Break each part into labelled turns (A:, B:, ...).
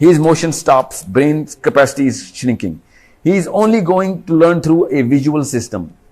A: his motion stops, brain capacity is shrinking. He is only going to learn through a visual system.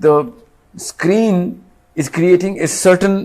A: the screen is creating a certain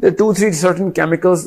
A: there are 2-3 certain chemicals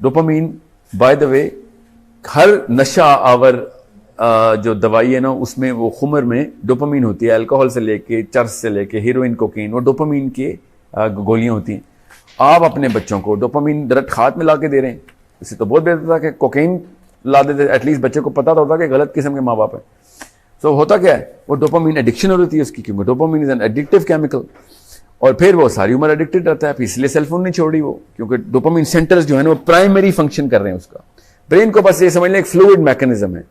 A: dopamine by the way हर नशा आवर जो दवाई है ना उसमें वो खुमर में डोपामीन होती है, अल्कोहल से लेके चर्स से लेके हीरोइन कोकीन, वो डोपामीन के गोलियां होती हैं। आप अपने बच्चों को डोपामीन डायरेक्ट हाथ में ला के दे रहे हैं, इससे तो बहुत बेहतर था कि कोकीन ला देते, एटलीस्ट बच्चे को पता तो होता कि गलत किस्म के माँ बाप है। तो होता क्या है, वो डोपामीन एडिक्शन हो रही है उसकी, क्योंकि dopamine is an addictive chemical, और फिर वो सारी उम्र एडिक्टेड रहता है। इसलिए सेलफोन नहीं छोड़ी वो, क्योंकि डोपामीन सेंटर्स जो है ना वो प्राइमरी फंक्शन कर रहे हैं उसका। ब्रेन को बस ये समझ लें एक फ्लूइड मैकेनिज्म है,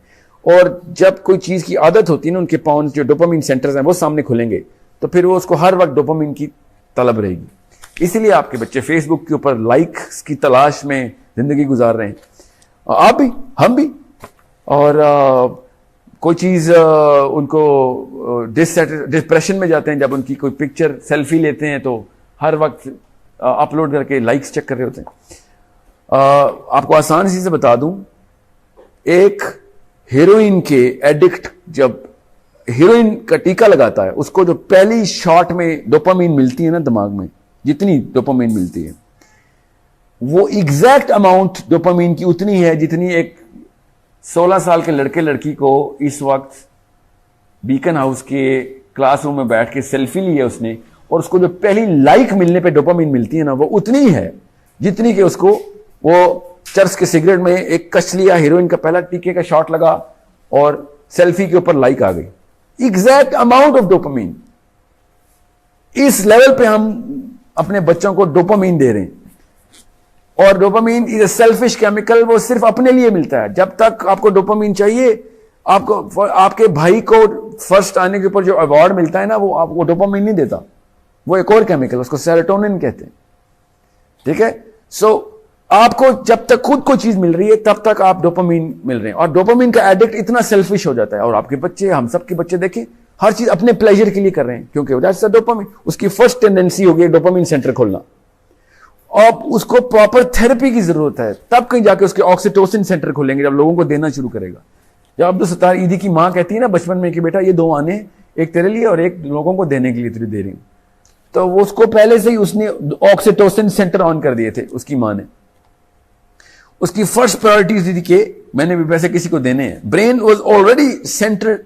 A: और जब कोई चीज की आदत होती है ना, उनके पाउंड जो डोपामीन सेंटर्स हैं वो सामने खुलेंगे, तो फिर वो उसको हर वक्त डोपामीन की तलब रहेगी। इसीलिए आपके बच्चे फेसबुक के ऊपर लाइक्स की तलाश में जिंदगी गुजार रहे हैं, आप भी, हम भी। और कोई चीज उनको डिप्रेशन में जाते हैं जब उनकी कोई पिक्चर सेल्फी लेते हैं, तो हर वक्त अपलोड करके लाइक्स चेक कर रहे होते हैं। आपको आसान सी से बता दूं, एक हीरोइन के एडिक्ट जब हीरोइन का टीका लगाता है, उसको जो पहली शॉट में डोपामीन मिलती है ना दिमाग में, जितनी डोपामीन मिलती है वो एग्जैक्ट अमाउंट डोपामीन की उतनी है जितनी एक 16 साल के लड़के लड़की को इस वक्त बीकन हाउस के क्लासरूम में बैठ के सेल्फी ली है उसने, और उसको जो पहली लाइक मिलने पे डोपामीन मिलती है ना, वो उतनी है जितनी कि उसको वो चर्च के सिगरेट में एक कच लिया, हीरोइन का पहला टीके का शॉट लगा और सेल्फी के ऊपर लाइक आ गई। Exact amount of dopamine. इस लेवल पे हम अपने बच्चों को डोपामीन दे रहे हैं, और dopamine is a selfish chemical, वो सिर्फ अपने लिए मिलता है। जब तक आपको डोपामीन चाहिए, आपको आपके भाई को फर्स्ट आने के ऊपर जो अवार्ड मिलता है ना, वो आपको डोपामीन नहीं देता, वो एक और केमिकल, उसको सेरोटोनिन कहते हैं। ठीक है, सो आपको जब तक खुद को चीज मिल रही है तब तक आप डोपामीन मिल रहे हैं, और डोपामीन का एडिक्ट इतना सेल्फिश हो जाता है। और आपके बच्चे, हम सबके बच्चे देखें, हर चीज अपने प्लेजर के लिए कर रहे हैं, क्योंकि दैट्स द डोपामीन। उसकी फर्स्ट टेंडेंसी होगी डोपामीन सेंटर खोलना, और उसको प्रॉपर थेरेपी की जरूरत है, तब कहीं जाके उसके ऑक्सीटोसिन सेंटर खुलेंगे, जब लोगों को देना शुरू करेगा। जब अब्दुल सत्तार ईदी की मां कहती है ना बचपन में कि बेटा ये 2 आने, एक तेरे लिए और एक लोगों को देने के लिए तुझे दे रही हूं, तो वो उसको पहले से ही उसने ऑक्सीटोसिन सेंटर ऑन कर दिए थे उसकी मां ने। उसकी फर्स्ट प्रायोरिटी थी कि मैंने भी पैसे किसी को देने हैं। Brain was already centre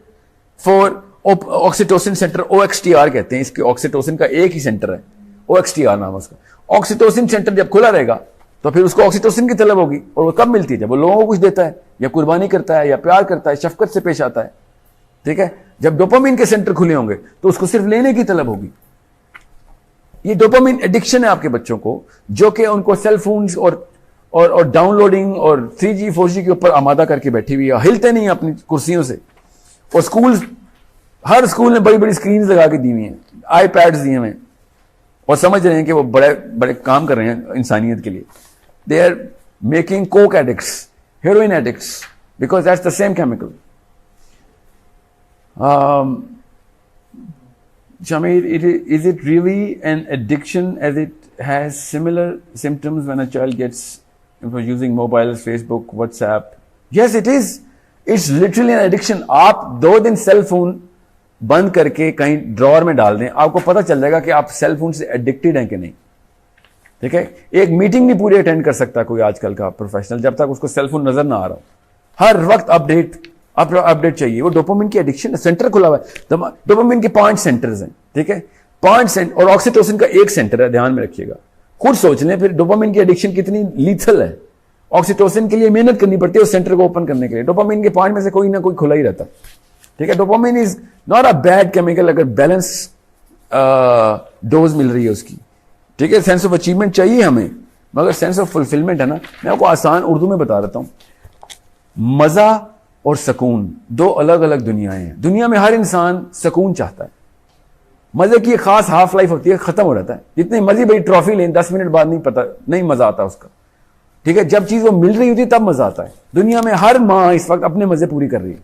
A: for oxytocin centre, OXTR कहते हैं इसके, ऑक्सीटोसिन का एक ही सेंटर है, OXTR नाम है उसका। ऑक्सीटोसिन सेंटर जब खुला रहेगा तो फिर उसको ऑक्सीटोसिन की तलब होगी, और वो कब मिलती है, जब वो लोगों को कुछ देता है, या कुर्बानी करता है, या प्यार करता है, शफकत से पेश आता है। ठीक है, जब डोपामीन के सेंटर खुले होंगे तो उसको सिर्फ लेने की तलब होगी। ये डोपामीन एडिक्शन है आपके बच्चों को, जो कि उनको सेल फोन्स और डाउनलोडिंग और 3G 4G के ऊपर आमादा करके बैठी हुई है, हिलते नहीं अपनी कुर्सियों से। और स्कूल, हर स्कूल ने बड़ी बड़ी स्क्रीन लगा के दी हुई हैं, iPads दिए हुए हैं, और समझ रहे हैं कि वो बड़े बड़े काम कर रहे हैं इंसानियत के लिए। They are making coke addicts, heroin addicts, because that's the same chemical. Shamir, is it really an addiction as it has similar symptoms when a child gets using mobiles, Facebook, WhatsApp? Yes, it is. It's literally an addiction. आप 2 दिन cell phone बंद करके कहीं drawer में डाल दें, आपको पता चल जाएगा कि आप सेल फोन से एडिक्टेड हैं कि नहीं। ठीक है, एक मीटिंग नहीं पूरी अटेंड कर सकता कोई आजकल का प्रोफेशनल जब तक उसको सेल फोन नजर ना आ रहा हो। हर वक्त अपडेट चाहिए, वो डोपामिन की एडिक्शन है। सेंटर खुला हुआ है, डोपामिन के 5 सेंटर्स हैं। ठीक है, 5 सेंटर, और ऑक्सीटोसिन का 1 सेंटर है, ध्यान में रखिएगा। खुद सोच लें फिर डोपामिन की एडिक्शन कितनी लीथल है। ऑक्सीटोसिन के लिए मेहनत करनी पड़ती है उस सेंटर को ओपन करने के लिए। डोपामिन के 5 में से कोई ना कोई खुला ही रहता है। ठीक है, dopamine is not a bad chemical अगर बैलेंस डोज मिल रही है उसकी। ठीक है, सेंस ऑफ अचीवमेंट चाहिए हमें, मगर सेंस ऑफ फुलफिलमेंट है ना, मैं आपको आसान उर्दू में बता देता हूं। मजा और सुकून 2 अलग अलग दुनियाएं हैं। दुनिया में हर इंसान सुकून चाहता है। मजे की एक खास हाफ लाइफ होती है, खत्म हो जाता है। जितनी मर्जी बड़ी ट्रॉफी लें, 10 मिनट बाद नहीं मजा आता उसका। ठीक है, जब चीज वो मिल रही होती है तब मजा आता है। दुनिया में हर माँ इस वक्त अपने मजे पूरी कर रही है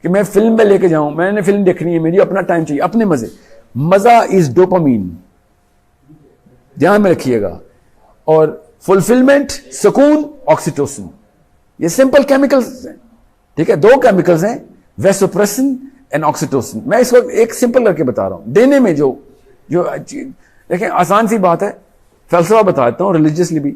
A: कि मैं फिल्म में लेके जाऊं, मैंने फिल्म देखनी है, मेरी अपना टाइम चाहिए, अपने मजे। मजा इज डोपामीन, ध्यान में रखिएगा। और फुलफिलमेंट, सुकून, ऑक्सीटोसिन, ये सिंपल केमिकल्स हैं। ठीक है, 2 केमिकल्स हैं, वेसोप्रेसिन एंड ऑक्सीटोसिन। मैं इस वक्त एक सिंपल करके बता रहा हूं। देने में जो देखें, आसान सी बात है, फलसफा बता देता हूं रिलीजियसली भी।